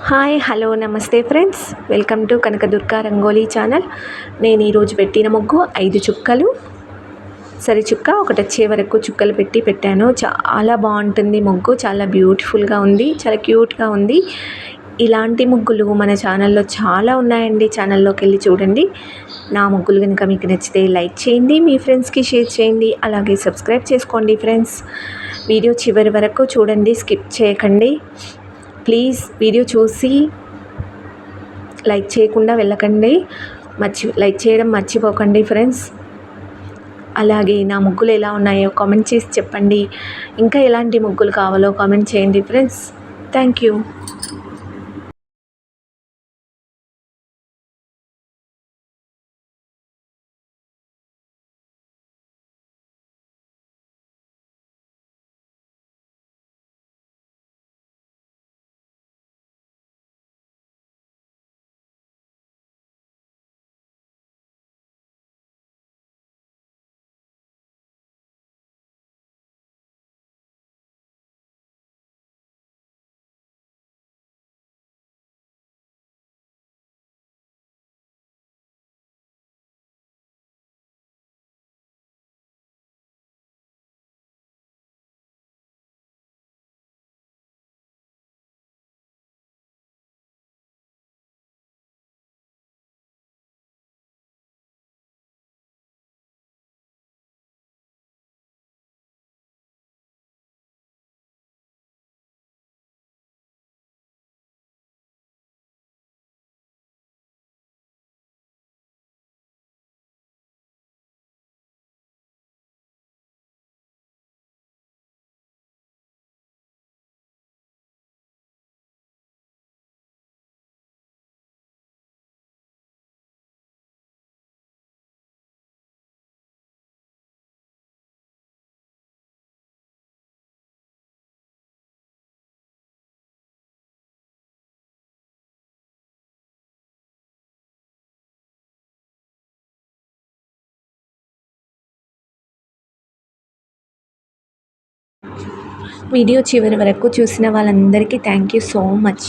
Hi hello నమస్తే friends, welcome to Kanakadurga rangoli channel. నేను ఈరోజు పెట్టిన ముగ్గు 5 చుక్కలు, సరి చుక్క ఒకటి వచ్చే వరకు చుక్కలు పెట్టాను. చాలా బాగుంటుంది ముగ్గు, చాలా బ్యూటిఫుల్గా ఉంది, చాలా క్యూట్గా ఉంది. ఇలాంటి ముగ్గులు మన ఛానల్లో చాలా ఉన్నాయండి. ఛానల్లోకి వెళ్ళి చూడండి. నా ముగ్గులు కనుక మీకు నచ్చితే లైక్ చేయండి, మీ ఫ్రెండ్స్కి షేర్ చేయండి, అలాగే సబ్స్క్రైబ్ చేసుకోండి ఫ్రెండ్స్. వీడియో చివరి వరకు చూడండి, స్కిప్ చేయకండి ప్లీజ్. వీడియో చూసి లైక్ చేయకుండా వెళ్ళకండి, లైక్ చేయడం మర్చిపోకండి ఫ్రెండ్స్. అలాగే నా ముగ్గులు ఎలా ఉన్నాయో కామెంట్ చేసి చెప్పండి. ఇంకా ఎలాంటి ముగ్గులు కావాలో కామెంట్ చేయండి ఫ్రెండ్స్. Thank you. వీడియో చివరి వరకు చూసిన వాళ్ళందరికీ థ్యాంక్ యూ సో మచ్.